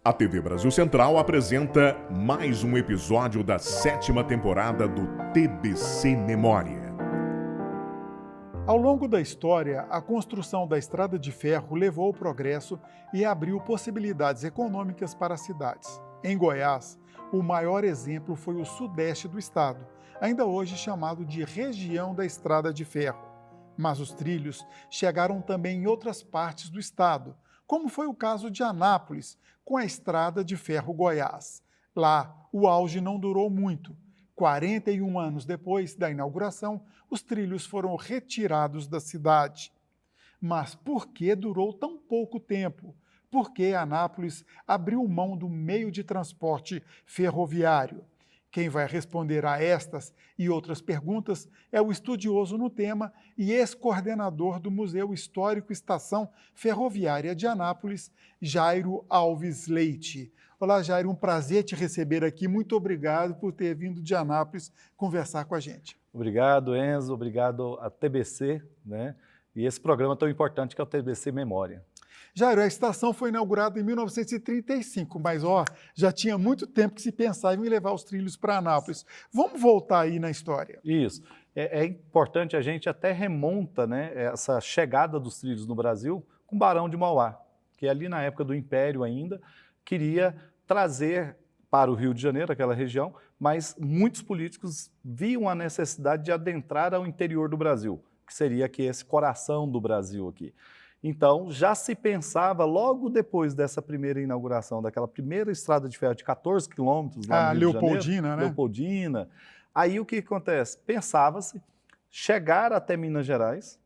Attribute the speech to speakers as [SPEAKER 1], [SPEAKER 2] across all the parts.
[SPEAKER 1] A TV Brasil Central apresenta mais um episódio da 7ª temporada do TBC Memória.
[SPEAKER 2] Ao longo da história, a construção da estrada de ferro levou ao progresso e abriu possibilidades econômicas para as cidades. Em Goiás, o maior exemplo foi o sudeste do estado, ainda hoje chamado de região da estrada de ferro. Mas os trilhos chegaram também em outras partes do estado, como foi o caso de Anápolis, com a estrada de ferro Goiás. Lá, o auge não durou muito. 41 anos depois da inauguração, os trilhos foram retirados da cidade. Mas por que durou tão pouco tempo? Por que Anápolis abriu mão do meio de transporte ferroviário? Quem vai responder a estas e outras perguntas é o estudioso no tema e ex-coordenador do Museu Histórico Estação Ferroviária de Anápolis, Jairo Alves Leite. Olá, Jairo, um prazer te receber aqui. Muito obrigado por ter vindo de Anápolis conversar com a gente.
[SPEAKER 3] Obrigado, Enzo. Obrigado à TBC, né? E esse programa tão importante que é o TBC Memória.
[SPEAKER 2] Jairo, a estação foi inaugurada em 1935, mas já tinha muito tempo que se pensava em levar os trilhos para Anápolis. Vamos voltar aí na história.
[SPEAKER 3] Isso. É importante, a gente até remonta, né, essa chegada dos trilhos no Brasil com o Barão de Mauá, que ali na época do Império ainda queria trazer para o Rio de Janeiro, aquela região, mas muitos políticos viam a necessidade de adentrar ao interior do Brasil, que seria aqui esse coração do Brasil aqui. Então, já se pensava, logo depois dessa primeira inauguração, daquela primeira estrada de ferro de 14 quilômetros lá no Rio de Janeiro,
[SPEAKER 2] Leopoldina, né?
[SPEAKER 3] Leopoldina. Aí o que acontece? Pensava-se chegar até Minas Gerais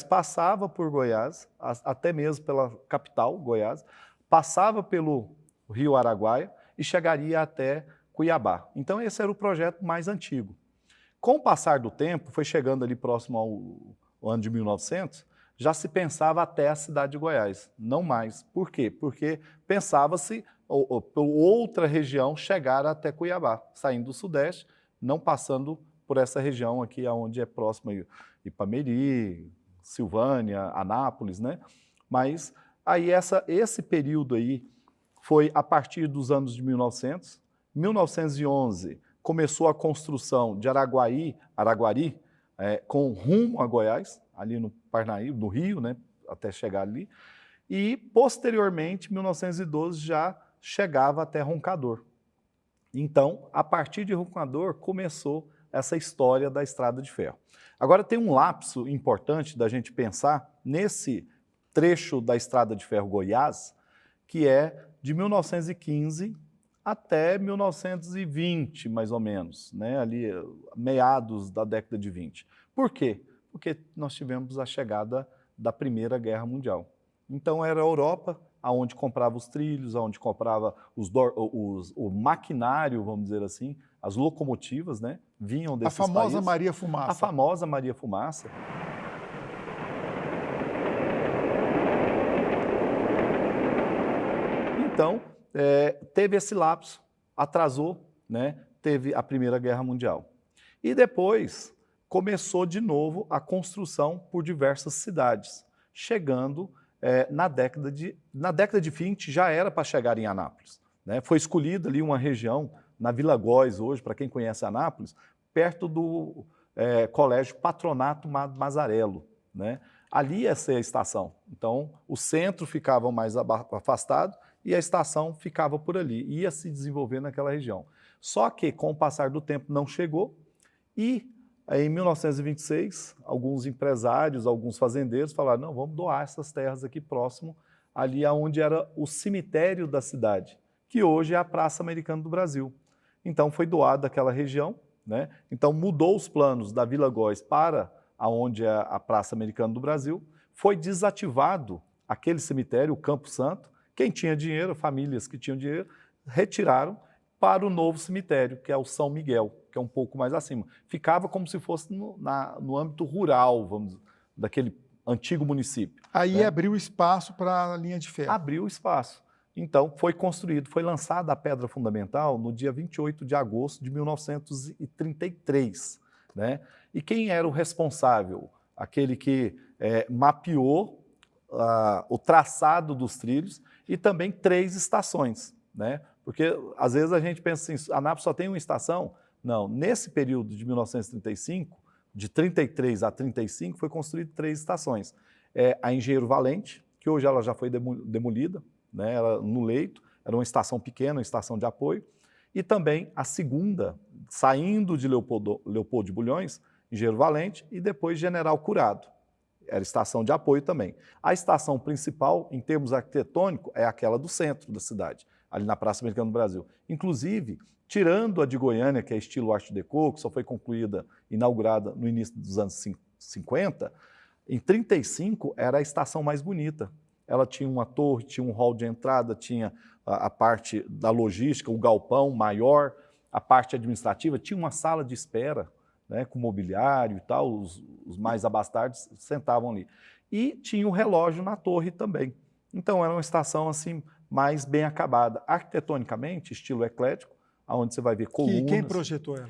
[SPEAKER 3] passava por Goiás, até mesmo pela capital, Goiás, passava pelo Rio Araguaia e chegaria até Cuiabá. Então, esse era o projeto mais antigo. Com o passar do tempo, foi chegando ali próximo ao ano de 1900, já se pensava até a cidade de Goiás, não mais. Por quê? Porque pensava-se por outra região chegar até Cuiabá, saindo do sudeste, não passando por essa região aqui onde é próximo aí, Ipameri, Silvânia, Anápolis, né? Mas aí esse período aí foi a partir dos anos de 1900. 1911 começou a construção de Araguari, com rumo a Goiás, ali no Parnaíba, no Rio, né, até chegar ali, e posteriormente, em 1912, já chegava até Roncador. Então, a partir de Roncador, começou essa história da estrada de ferro. Agora, tem um lapso importante da gente pensar nesse trecho da estrada de ferro Goiás, que é de 1915 até 1920, mais ou menos, né? Ali, meados da década de 20. Por quê? Porque nós tivemos a chegada da Primeira Guerra Mundial. Então, era a Europa onde comprava os trilhos, onde comprava o maquinário, vamos dizer assim, as locomotivas, né? Vinham desses países.
[SPEAKER 2] A famosa Maria Fumaça.
[SPEAKER 3] A famosa Maria Fumaça. Então, teve esse lapso, atrasou, né? Teve a Primeira Guerra Mundial. E depois começou de novo a construção por diversas cidades, chegando na década de 20 já era para chegar em Anápolis, né? Foi escolhida ali uma região, na Vila Góes hoje, para quem conhece Anápolis, perto do Colégio Patronato Mazarello, né? Ali ia ser a estação. Então, o centro ficava mais afastado e a estação ficava por ali, ia se desenvolver naquela região. Só que, com o passar do tempo, não chegou e, em 1926, alguns empresários, alguns fazendeiros falaram, não, vamos doar essas terras aqui próximo, ali onde era o cemitério da cidade, que hoje é a Praça Americana do Brasil. Então, foi doado aquela região, né? Então, mudou os planos da Vila Góes para onde é a Praça Americana do Brasil, foi desativado aquele cemitério, o Campo Santo. Quem tinha dinheiro, famílias que tinham dinheiro, retiraram para o novo cemitério, que é o São Miguel, que é um pouco mais acima. Ficava como se fosse no âmbito rural, vamos dizer, daquele antigo município.
[SPEAKER 2] Aí,
[SPEAKER 3] né?
[SPEAKER 2] abriu espaço para a linha de ferro.
[SPEAKER 3] Abriu espaço. Então, foi lançada a pedra fundamental no dia 28 de agosto de 1933. Né? E quem era o responsável? Aquele que mapeou o traçado dos trilhos e também 3 estações, né? Porque às vezes a gente pensa assim, Anápolis só tem uma estação. Não, nesse período de 1935, de 33 a 35, foi construído 3 estações. A Engenheiro Valente, que hoje ela já foi demolida, né? Ela, no leito, era uma estação pequena, uma estação de apoio, e também a segunda, saindo de Leopoldo de Bulhões, Engenheiro Valente, e depois General Curado. Era estação de apoio também. A estação principal, em termos arquitetônicos, é aquela do centro da cidade, ali na Praça Americana do Brasil. Inclusive, tirando a de Goiânia, que é estilo Art Deco, que só foi concluída, inaugurada no início dos anos 50, em 35 era a estação mais bonita. Ela tinha uma torre, tinha um hall de entrada, tinha a parte da logística, o galpão maior, a parte administrativa, tinha uma sala de espera, né, com mobiliário e tal, os mais abastados sentavam ali. E tinha o relógio na torre também. Então era uma estação assim mais bem acabada. Arquitetonicamente, estilo eclético, onde você vai ver colunas.
[SPEAKER 2] Quem projetou ela?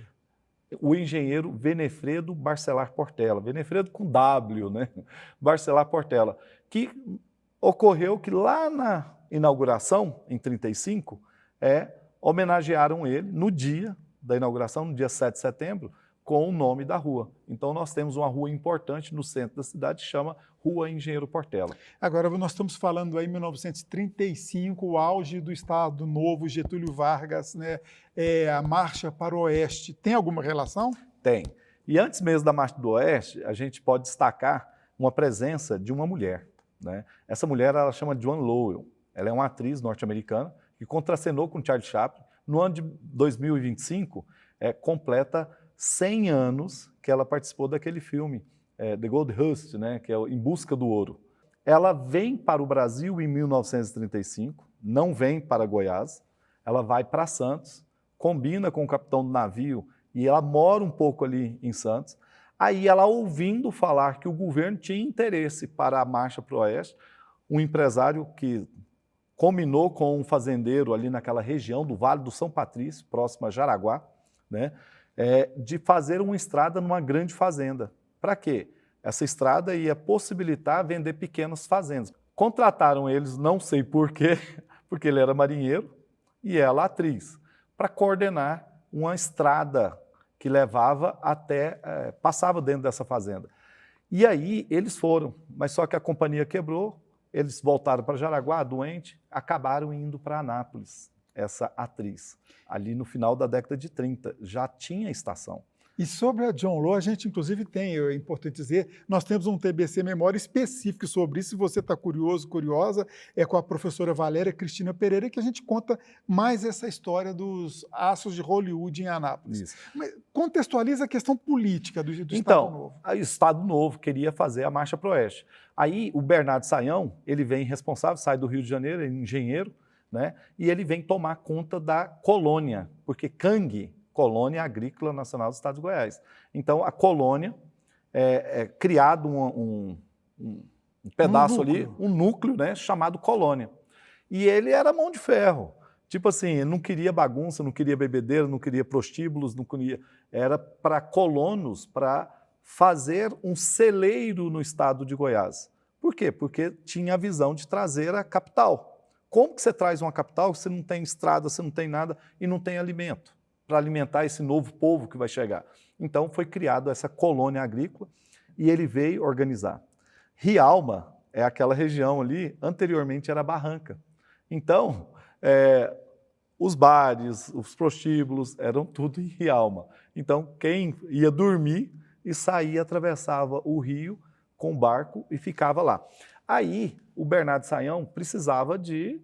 [SPEAKER 3] O engenheiro Venefredo Barcelar Portela. Venefredo com W, né? Barcelar Portela. Que ocorreu que lá na inauguração, em 35, homenagearam ele no dia da inauguração, no dia 7 de setembro, com o nome da rua. Então nós temos uma rua importante no centro da cidade que chama Rua Engenheiro Portela.
[SPEAKER 2] Agora nós estamos falando aí em 1935, o auge do Estado Novo, Getúlio Vargas, né? A marcha para o Oeste. Tem alguma relação?
[SPEAKER 3] Tem. E antes mesmo da Marcha do Oeste, a gente pode destacar uma presença de uma mulher, né? Essa mulher ela chama Joan Lowell. Ela é uma atriz norte-americana que contracenou com Charlie Chaplin. No ano de 2025, completa 100 anos que ela participou daquele filme, The Gold Rush, né, que é Em Busca do Ouro. Ela vem para o Brasil em 1935, não vem para Goiás, ela vai para Santos, combina com o capitão do navio e ela mora um pouco ali em Santos. Aí ela, ouvindo falar que o governo tinha interesse para a Marcha para o Oeste, um empresário que combinou com um fazendeiro ali naquela região do Vale do São Patrício, próximo a Jaraguá, né, de fazer uma estrada numa grande fazenda. Para quê? Essa estrada ia possibilitar vender pequenas fazendas. Contrataram eles, não sei por quê, porque ele era marinheiro e ela atriz, para coordenar uma estrada que levava até, passava dentro dessa fazenda. E aí eles foram, mas só que a companhia quebrou, eles voltaram para Jaraguá, doente, acabaram indo para Anápolis, essa atriz. Ali no final da década de 30, já tinha estação.
[SPEAKER 2] E sobre a John Law, a gente inclusive tem, é importante dizer, nós temos um TBC Memória específico sobre isso, se você está curioso, curiosa, é com a professora Valéria Cristina Pereira, que a gente conta mais essa história dos astros de Hollywood em Anápolis.
[SPEAKER 3] Isso.
[SPEAKER 2] Mas contextualiza a questão política do Estado Novo.
[SPEAKER 3] Então, o Estado Novo queria fazer a Marcha para o Oeste. Aí o Bernardo Sayão, ele vem responsável, sai do Rio de Janeiro, é engenheiro, né? E ele vem tomar conta da colônia, porque CANG, Colônia Agrícola Nacional do Estado de Goiás. Então, a colônia criado um pedaço ali, um núcleo, né, chamado colônia. E ele era mão de ferro. Tipo assim, ele não queria bagunça, não queria bebedeira, não queria prostíbulos, não queria... Era para colonos, para fazer um celeiro no estado de Goiás. Por quê? Porque tinha a visão de trazer a capital. Como que você traz uma capital se você não tem estrada, você não tem nada e não tem alimento para alimentar esse novo povo que vai chegar? Então foi criada essa colônia agrícola e ele veio organizar. Rialma é aquela região ali, anteriormente era Barranca. Então, os bares, os prostíbulos eram tudo em Rialma. Então quem ia dormir e saía, atravessava o rio com barco e ficava lá. Aí o Bernardo Sayão precisava de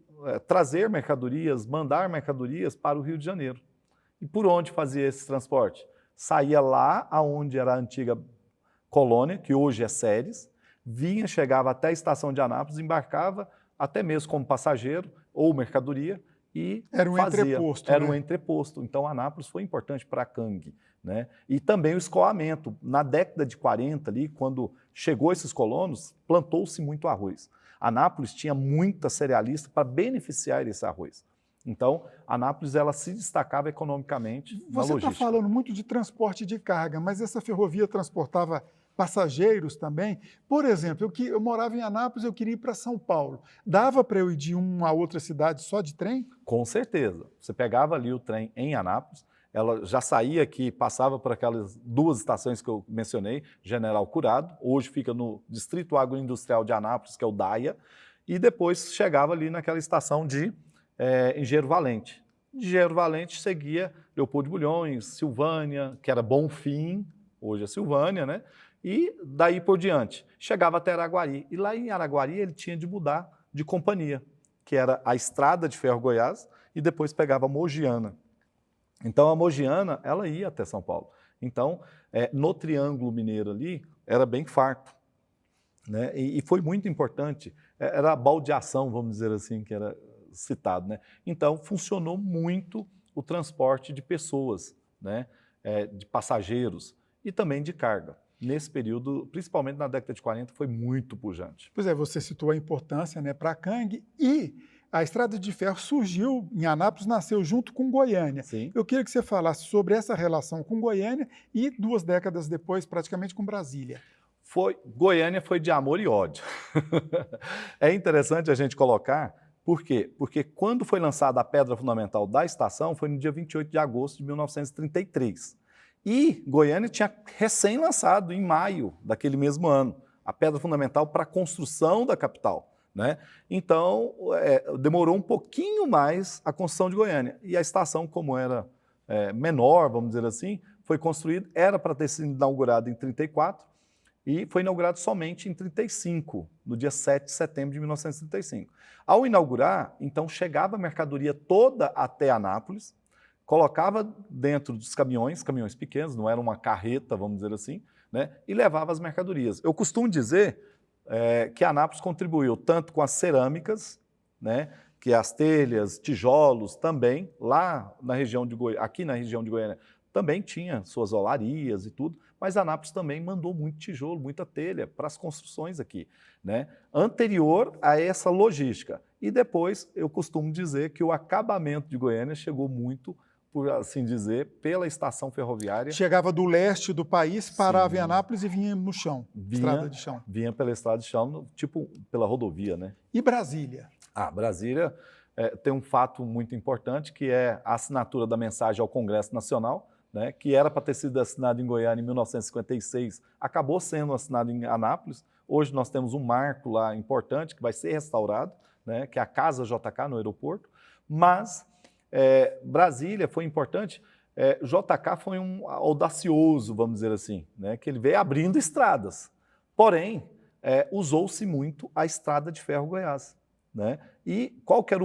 [SPEAKER 3] trazer mercadorias, mandar mercadorias para o Rio de Janeiro. E por onde fazia esse transporte? Saía lá onde era a antiga colônia, que hoje é Séries, vinha, chegava até a estação de Anápolis, embarcava até mesmo como passageiro ou mercadoria e
[SPEAKER 2] era um
[SPEAKER 3] fazia.
[SPEAKER 2] Entreposto.
[SPEAKER 3] Era
[SPEAKER 2] né?
[SPEAKER 3] um entreposto. Então Anápolis foi importante para a CANG, né? E também o escoamento. Na década de 40, ali, quando chegou esses colonos, plantou-se muito arroz. Anápolis tinha muita cerealista para beneficiar desse arroz. Então, Anápolis ela se destacava economicamente na logística.
[SPEAKER 2] Você está falando muito de transporte de carga, mas essa ferrovia transportava passageiros também. Por exemplo, eu morava em Anápolis, eu queria ir para São Paulo. Dava para eu ir de uma a outra cidade só de trem?
[SPEAKER 3] Com certeza. Você pegava ali o trem em Anápolis, ela já saía aqui, passava por aquelas 2 estações que eu mencionei, General Curado, hoje fica no Distrito Agroindustrial de Anápolis, que é o DAIA, e depois chegava ali naquela estação de Engenheiro Valente. De Engenheiro Valente seguia Leopoldo de Bulhões, Silvânia, que era Bonfim, hoje é Silvânia, né? E daí por diante. Chegava até Araguari. E lá em Araguari ele tinha de mudar de companhia, que era a Estrada de Ferro Goiás, e depois pegava a Mogiana. Então a Mogiana, ela ia até São Paulo. Então, no Triângulo Mineiro ali, era bem farto, né? E foi muito importante, era a baldeação, vamos dizer assim, que era citado, né? Então, funcionou muito o transporte de pessoas, né? De passageiros e também de carga. Nesse período, principalmente na década de 40, foi muito pujante.
[SPEAKER 2] Pois é, você citou a importância, né, para a CANG, e a Estrada de Ferro surgiu em Anápolis, nasceu junto com Goiânia.
[SPEAKER 3] Sim.
[SPEAKER 2] Eu queria que você falasse sobre essa relação com Goiânia e 2 décadas depois, praticamente, com Brasília.
[SPEAKER 3] Goiânia foi de amor e ódio. É interessante a gente colocar, por quê? Porque quando foi lançada a pedra fundamental da estação, foi no dia 28 de agosto de 1933. E Goiânia tinha recém-lançado, em maio daquele mesmo ano, a pedra fundamental para a construção da capital, né? Então, demorou um pouquinho mais a construção de Goiânia. E a estação, como era menor, vamos dizer assim, foi construída, era para ter sido inaugurada em 1934, e foi inaugurado somente em 1935, no dia 7 de setembro de 1935. Ao inaugurar, então, chegava a mercadoria toda até Anápolis, colocava dentro dos caminhões pequenos, não era uma carreta, vamos dizer assim, né, e levava as mercadorias. Eu costumo dizer que Anápolis contribuiu tanto com as cerâmicas, né, que as telhas, tijolos também, lá na região de Goiânia, aqui na região de Goiânia, também tinha suas olarias e tudo, mas Anápolis também mandou muito tijolo, muita telha para as construções aqui, né? Anterior a essa logística. E depois, eu costumo dizer que o acabamento de Goiânia chegou muito, por assim dizer, pela estação ferroviária.
[SPEAKER 2] Chegava do leste do país, parava em Anápolis e vinha no chão, estrada de chão.
[SPEAKER 3] Vinha pela estrada de chão, tipo pela rodovia, né?
[SPEAKER 2] E Brasília?
[SPEAKER 3] Brasília tem um fato muito importante, que é a assinatura da mensagem ao Congresso Nacional, né, que era para ter sido assinado em Goiânia em 1956, acabou sendo assinado em Anápolis. Hoje nós temos um marco lá importante que vai ser restaurado, né, que é a Casa JK no aeroporto, mas Brasília foi importante. JK foi um audacioso, vamos dizer assim, né, que ele veio abrindo estradas, porém usou-se muito a Estrada de Ferro Goiás, né? E qual que era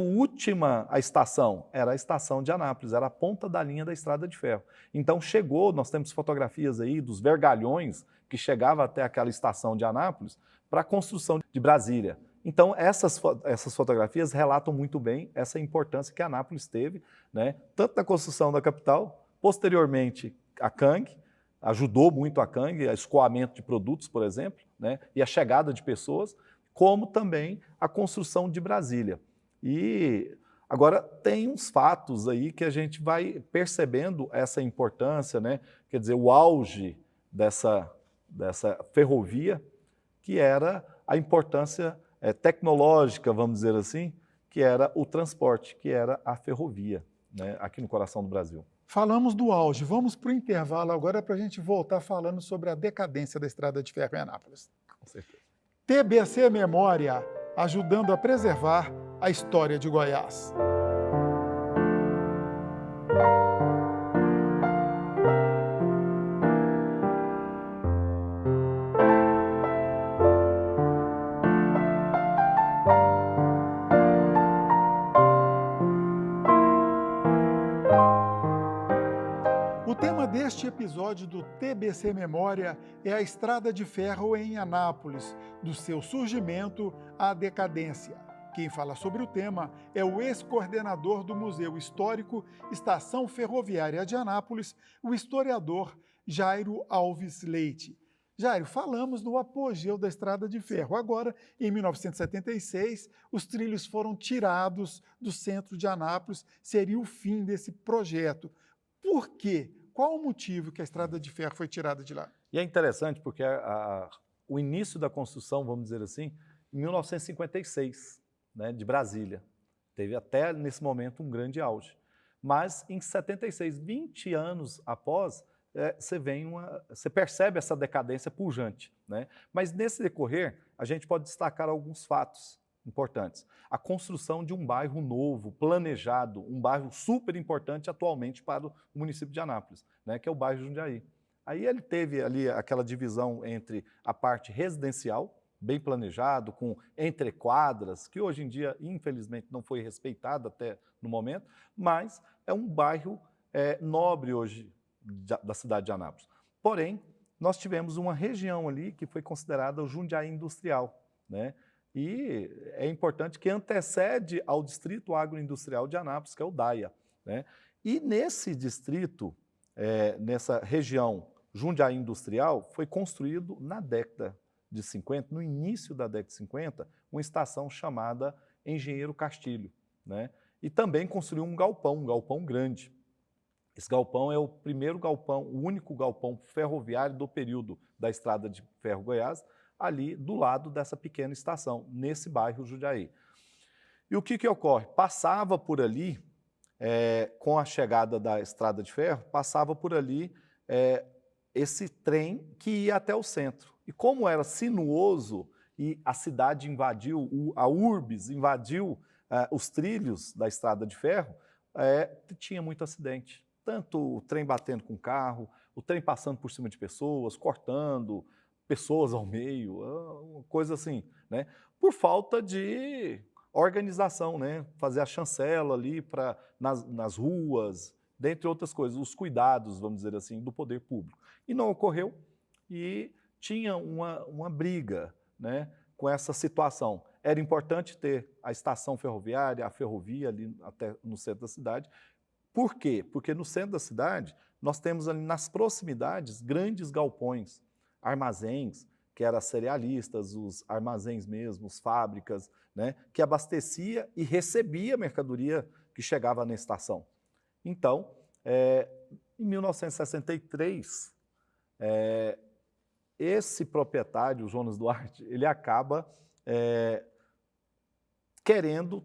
[SPEAKER 3] a estação? Era a estação de Anápolis, era a ponta da linha da Estrada de Ferro. Então chegou, nós temos fotografias aí dos vergalhões que chegavam até aquela estação de Anápolis para a construção de Brasília. Então essas fotografias relatam muito bem essa importância que Anápolis teve, né? Tanto na construção da capital, posteriormente a CANG, ajudou muito a CANG, a escoamento de produtos, por exemplo, né? E a chegada de pessoas, como também a construção de Brasília. E agora tem uns fatos aí que a gente vai percebendo essa importância, né? Quer dizer, o auge dessa ferrovia, que era a importância tecnológica, vamos dizer assim, que era o transporte, que era a ferrovia, né? Aqui no coração do Brasil.
[SPEAKER 2] Falamos do auge, vamos para o intervalo agora para a gente voltar falando sobre a decadência da Estrada de Ferro em Anápolis.
[SPEAKER 3] Com certeza.
[SPEAKER 2] TBC Memória, ajudando a preservar a história de Goiás. O tema deste episódio do TBC Memória é a Estrada de Ferro em Anápolis, do seu surgimento à decadência. Quem fala sobre o tema é o ex-coordenador do Museu Histórico Estação Ferroviária de Anápolis, o historiador Jairo Alves Leite. Jairo, falamos do apogeu da Estrada de Ferro. Agora, em 1976, os trilhos foram tirados do centro de Anápolis, seria o fim desse projeto. Por quê? qual o motivo que a estrada de ferro foi tirada de lá?
[SPEAKER 3] E é interessante porque o início da construção, vamos dizer assim, em 1956, né, de Brasília. Teve até nesse momento um grande auge. Mas em 76, 20 anos após, você percebe essa decadência pujante, né? Mas nesse decorrer, a gente pode destacar alguns fatos importantes. A construção de um bairro novo, planejado, um bairro super importante atualmente para o município de Anápolis, né, que é o bairro Jundiaí. Aí ele teve ali aquela divisão entre a parte residencial, bem planejado, com entrequadras, que hoje em dia, infelizmente, não foi respeitada até no momento, mas é um bairro nobre hoje da cidade de Anápolis. Porém, nós tivemos uma região ali que foi considerada o Jundiaí Industrial, né? E é importante que antecede ao Distrito Agroindustrial de Anápolis, que é o DAIA, né? E nesse distrito, nessa região Jundiaí Industrial, foi construído na década de 50, no início da década de 50, uma estação chamada Engenheiro Castilho, né? E também construiu um galpão grande. Esse galpão é o primeiro galpão, o único galpão ferroviário do período da Estrada de Ferro Goiás, ali do lado dessa pequena estação, nesse bairro Jundiaí. E o que ocorre? Passava por ali, com a chegada da Estrada de Ferro, passava por ali esse trem que ia até o centro. E como era sinuoso e a cidade invadiu, a urbs invadiu os trilhos da Estrada de Ferro, tinha muito acidente. Tanto o trem batendo com o carro, o trem passando por cima de pessoas, cortando pessoas ao meio, uma coisa assim, né? Por falta de organização, né? Fazer a chancela ali nas ruas, dentre outras coisas, os cuidados, vamos dizer assim, do poder público. E não ocorreu e tinha uma briga, né, com essa situação. Era importante ter a estação ferroviária, a ferrovia ali até no centro da cidade. Por quê? Porque no centro da cidade nós temos ali nas proximidades grandes galpões, armazéns, que eram cerealistas, os armazéns mesmo, as fábricas, né, que abastecia e recebia a mercadoria que chegava na estação. Então, em 1963, esse proprietário, o Jonas Duarte, ele acaba querendo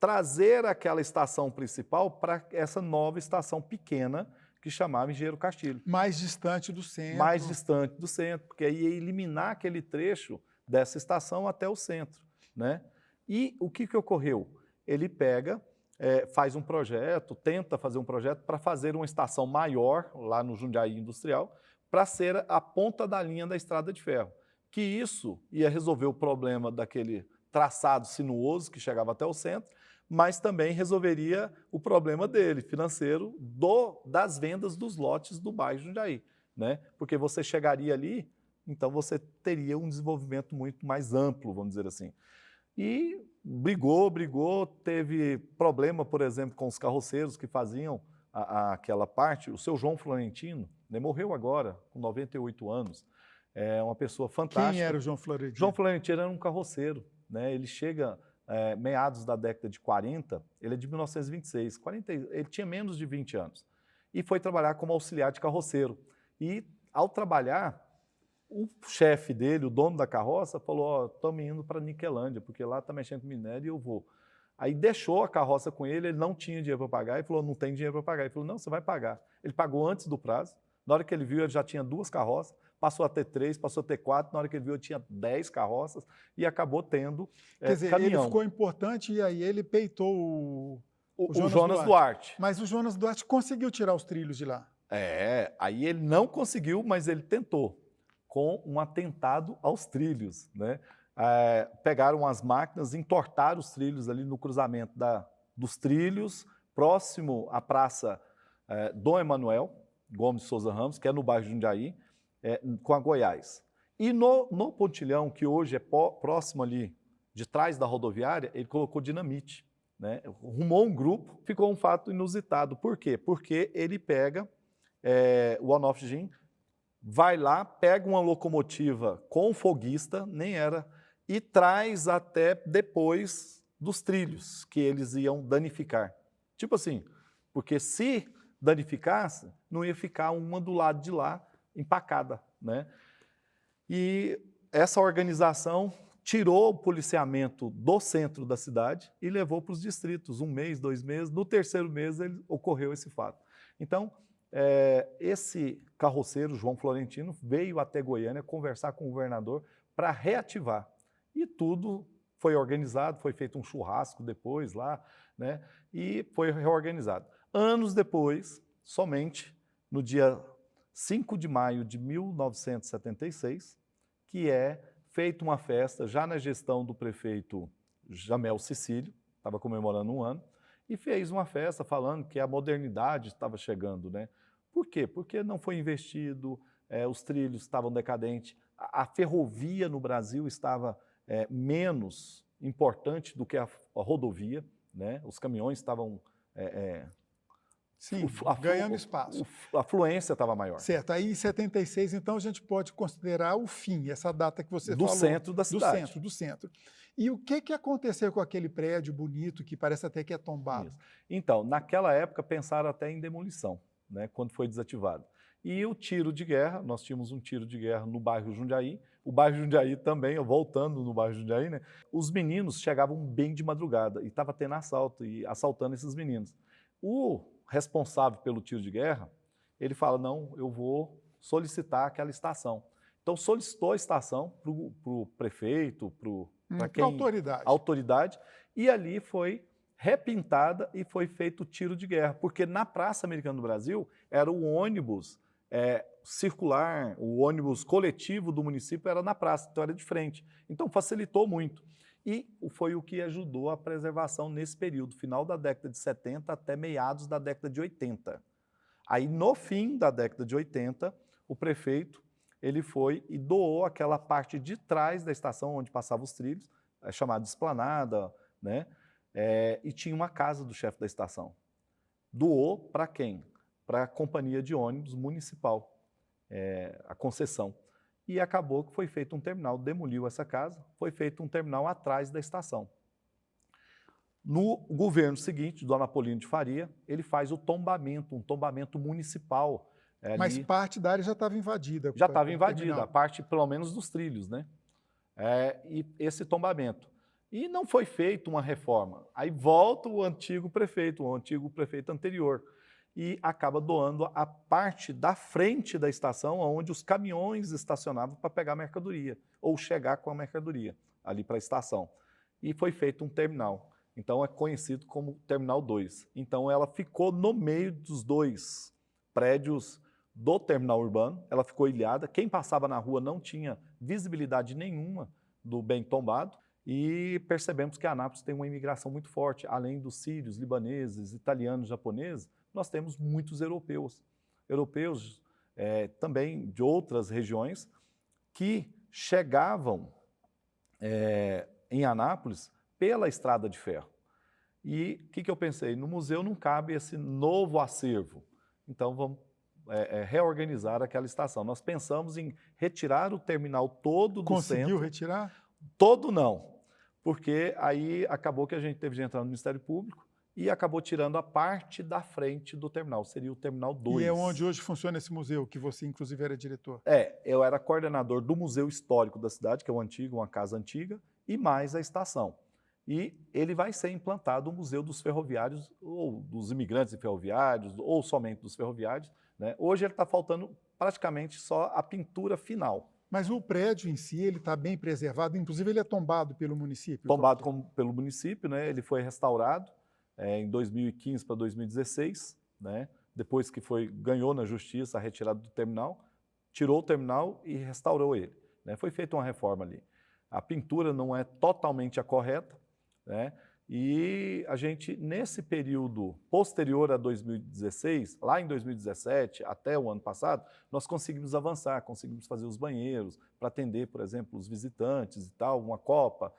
[SPEAKER 3] trazer aquela estação principal para essa nova estação pequena que chamava Engenheiro Castilho.
[SPEAKER 2] Mais distante do centro.
[SPEAKER 3] Mais distante do centro, porque aí ia eliminar aquele trecho dessa estação até o centro, né? E o que ocorreu? Ele pega, faz um projeto, tenta fazer um projeto para fazer uma estação maior lá no Jundiaí Industrial, para ser a ponta da linha da estrada de ferro. Que isso ia resolver o problema daquele traçado sinuoso que chegava até o centro, mas também resolveria o problema dele, financeiro, das vendas dos lotes do bairro Jundiaí, né? Porque você chegaria ali, então você teria um desenvolvimento muito mais amplo, vamos dizer assim. E brigou, teve problema, por exemplo, com os carroceiros que faziam aquela parte. O seu João Florentino, né, morreu agora, com 98 anos, é uma pessoa fantástica.
[SPEAKER 2] Quem era o João Florentino?
[SPEAKER 3] João Florentino era um carroceiro, né? Ele chega meados da década de 40, ele é de 1926, ele tinha menos de 20 anos, e foi trabalhar como auxiliar de carroceiro. E, ao trabalhar, o chefe dele, o dono da carroça, falou: estamos indo para Niquelândia, porque lá está mexendo com minério e eu vou. Aí deixou a carroça com ele não tinha dinheiro para pagar, e falou: não tem dinheiro para pagar. Ele falou: não, você vai pagar. Ele pagou antes do prazo. Na hora que ele viu, ele já tinha 2 carroças, passou a ter 3, passou a ter 4, na hora que ele viu, ele tinha 10 carroças e acabou tendo
[SPEAKER 2] Quer dizer,
[SPEAKER 3] caminhão.
[SPEAKER 2] ele ficou importante e aí ele peitou
[SPEAKER 3] o Jonas Duarte.
[SPEAKER 2] Mas o Jonas Duarte conseguiu tirar os trilhos de lá.
[SPEAKER 3] Aí ele não conseguiu, mas ele tentou, com um atentado aos trilhos, né? Pegaram as máquinas, entortaram os trilhos ali no cruzamento dos trilhos, próximo à Praça Dom Emanuel Gomes de Souza Ramos, que é no bairro Jundiaí, com a Goiás. E no pontilhão, que hoje é próximo ali, de trás da rodoviária, ele colocou dinamite, né? Rumou um grupo, ficou um fato inusitado. Por quê? Porque ele pega o Onofre Jim, vai lá, pega uma locomotiva com foguista, nem era, e traz até depois dos trilhos que eles iam danificar. Tipo assim, porque se danificasse, não ia ficar uma do lado de lá empacada, né? E essa organização tirou o policiamento do centro da cidade e levou para os distritos, 1 mês, 2 meses. No 3º mês ocorreu esse fato. Então, esse carroceiro, João Florentino, veio até Goiânia conversar com o governador para reativar. E tudo foi organizado, foi feito um churrasco depois lá, né? E foi reorganizado. Anos depois, somente no dia 5 de maio de 1976, que é feita uma festa, já na gestão do prefeito Jamel Cecílio, estava comemorando 1 ano, e fez uma festa falando que a modernidade estava chegando, né? Por quê? Porque não foi investido, os trilhos estavam decadentes, a ferrovia no Brasil estava menos importante do que a rodovia, né? Os caminhões estavam...
[SPEAKER 2] Sim, ganhando espaço.
[SPEAKER 3] A fluência estava maior.
[SPEAKER 2] Certo. Aí em 76, então, a gente pode considerar o fim, essa data que você falou.
[SPEAKER 3] Do centro da cidade.
[SPEAKER 2] Do centro. E o que aconteceu com aquele prédio bonito, que parece até que é tombado?
[SPEAKER 3] Isso. Então, naquela época, pensaram até em demolição, né, quando foi desativado. E o tiro de guerra, nós tínhamos um tiro de guerra no bairro Jundiaí, o bairro Jundiaí também, voltando no bairro Jundiaí, né, os meninos chegavam bem de madrugada e estava tendo assalto e assaltando esses meninos. O responsável pelo tiro de guerra, ele fala, não, eu vou solicitar aquela estação. Então, solicitou a estação para o prefeito, para quem... autoridade. E ali foi repintada e foi feito o tiro de guerra, porque na Praça Americana do Brasil era o ônibus circular, o ônibus coletivo do município era na praça, então era de frente. Então, facilitou muito. E foi o que ajudou a preservação nesse período, final da década de 70 até meados da década de 80. Aí, no fim da década de 80, o prefeito ele foi e doou aquela parte de trás da estação onde passavam os trilhos, chamada esplanada, né? E tinha uma casa do chefe da estação. Doou para quem? Para a companhia de ônibus municipal, a concessão. E acabou que foi feito um terminal, demoliu essa casa, foi feito um terminal atrás da estação. No governo seguinte, Dona Apolino de Faria, ele faz o tombamento, um tombamento municipal.
[SPEAKER 2] Mas parte da área já estava invadida.
[SPEAKER 3] Já estava invadida, a parte pelo menos dos trilhos, né? E esse tombamento. E não foi feita uma reforma. Aí volta o antigo prefeito anterior, e acaba doando a parte da frente da estação, onde os caminhões estacionavam para pegar mercadoria, ou chegar com a mercadoria ali para a estação. E foi feito um terminal. Então é conhecido como Terminal 2. Então ela ficou no meio dos 2 prédios do terminal urbano, ela ficou ilhada, quem passava na rua não tinha visibilidade nenhuma do bem tombado, e percebemos que Anápolis tem uma imigração muito forte, além dos sírios, libaneses, italianos, japoneses, nós temos muitos europeus também de outras regiões, que chegavam em Anápolis pela estrada de ferro. E o que eu pensei? No museu não cabe esse novo acervo, então vamos reorganizar aquela estação. Nós pensamos em retirar o terminal todo do centro.
[SPEAKER 2] Conseguiu retirar?
[SPEAKER 3] Todo não, porque aí acabou que a gente teve de entrar no Ministério Público e acabou tirando a parte da frente do terminal, seria o Terminal 2.
[SPEAKER 2] E é onde hoje funciona esse museu, que você inclusive era diretor?
[SPEAKER 3] Eu era coordenador do Museu Histórico da cidade, que é o antigo, uma casa antiga, e mais a estação. E ele vai ser implantado o Museu dos Ferroviários, ou dos imigrantes e ferroviários, ou somente dos ferroviários, né? Hoje ele está faltando praticamente só a pintura final.
[SPEAKER 2] Mas o prédio em si, ele está bem preservado, inclusive ele é tombado pelo município?
[SPEAKER 3] Tombado pelo município, né? Ele foi restaurado em 2015 para 2016, né? Depois que ganhou na justiça a retirada do terminal, tirou o terminal e restaurou ele, né? Foi feita uma reforma ali. A pintura não é totalmente a correta, né? E a gente, nesse período posterior a 2016, lá em 2017, até o ano passado, nós conseguimos avançar, conseguimos fazer os banheiros para atender, por exemplo, os visitantes e tal, uma copa,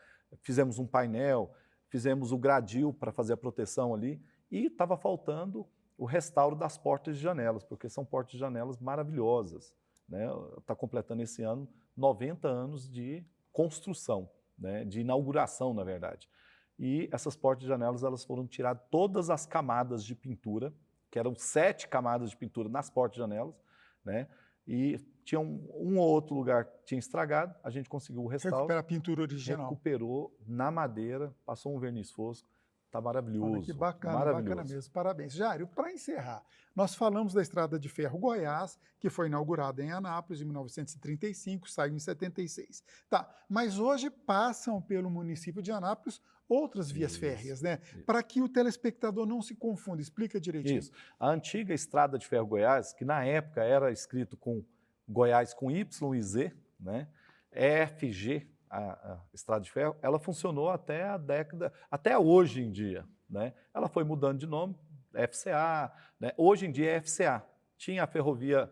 [SPEAKER 3] fizemos um painel, fizemos o gradil para fazer a proteção ali, e estava faltando o restauro das portas e janelas, porque são portas e janelas maravilhosas, né? Está completando esse ano 90 anos de construção, né? De inauguração, na verdade. E essas portas e janelas elas foram tiradas todas as camadas de pintura, que eram 7 camadas de pintura nas portas e janelas, né? E tinha um ou outro lugar que tinha estragado, a gente conseguiu o restauro.
[SPEAKER 2] Recupera a pintura original.
[SPEAKER 3] Recuperou na madeira, passou um verniz fosco, tá maravilhoso.
[SPEAKER 2] Olha que bacana,
[SPEAKER 3] maravilhoso.
[SPEAKER 2] bacana mesmo. Parabéns. Jário, para encerrar, nós falamos da Estrada de Ferro Goiás, que foi inaugurada em Anápolis em 1935, saiu em 76. Tá, mas hoje passam pelo município de Anápolis outras vias férreas, né? Para que o telespectador não se confunda, explica direitinho.
[SPEAKER 3] Isso. A antiga Estrada de Ferro Goiás, que na época era escrito com Goiás com Y e Z, né? EFG, a Estrada de Ferro, ela funcionou até a década, até hoje em dia, né? Ela foi mudando de nome, FCA, né? Hoje em dia é FCA. Tinha a Ferrovia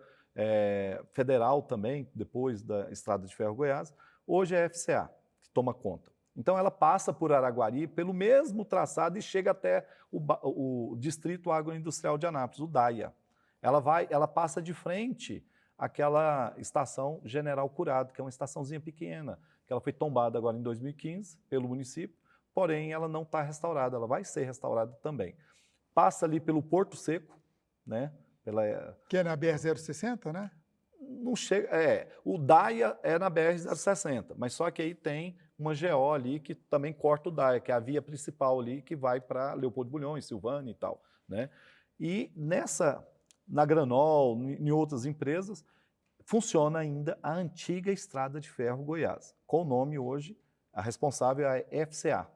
[SPEAKER 3] Federal também, depois da Estrada de Ferro Goiás, hoje é FCA, que toma conta. Então ela passa por Araguari, pelo mesmo traçado e chega até o Distrito Agroindustrial de Anápolis, o DAIA. Ela passa de frente àquela estação General Curado, que é uma estaçãozinha pequena, que ela foi tombada agora em 2015 pelo município, porém ela não está restaurada, ela vai ser restaurada também. Passa ali pelo Porto Seco, né?
[SPEAKER 2] Que é na BR-060, né?
[SPEAKER 3] Não chega, o DAIA é na BR-060, mas só que aí tem uma GO ali que também corta o DAIA, que é a via principal ali que vai para Leopoldo Bulhões, Silvânia e tal, né? E na Granol, em outras empresas, funciona ainda a antiga Estrada de Ferro Goiás, com o nome hoje, a responsável é a FCA.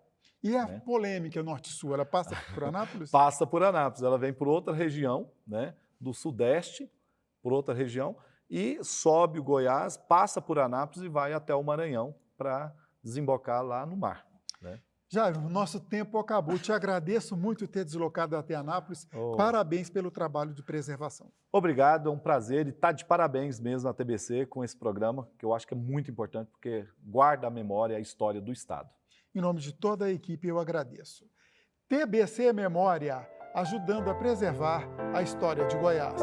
[SPEAKER 2] E a polêmica Norte-Sul, ela passa por Anápolis?
[SPEAKER 3] Passa por Anápolis, ela vem por outra região, né, do Sudeste, por outra região, e sobe o Goiás, passa por Anápolis e vai até o Maranhão para desembocar lá no mar, né?
[SPEAKER 2] Jairo, o nosso tempo acabou. Te agradeço muito ter deslocado até Anápolis. Parabéns pelo trabalho de preservação.
[SPEAKER 3] Obrigado, é um prazer e está de parabéns mesmo na TBC com esse programa, que eu acho que é muito importante, porque guarda a memória e a história do Estado.
[SPEAKER 2] Em nome de toda a equipe, eu agradeço. TBC Memória, ajudando a preservar a história de Goiás.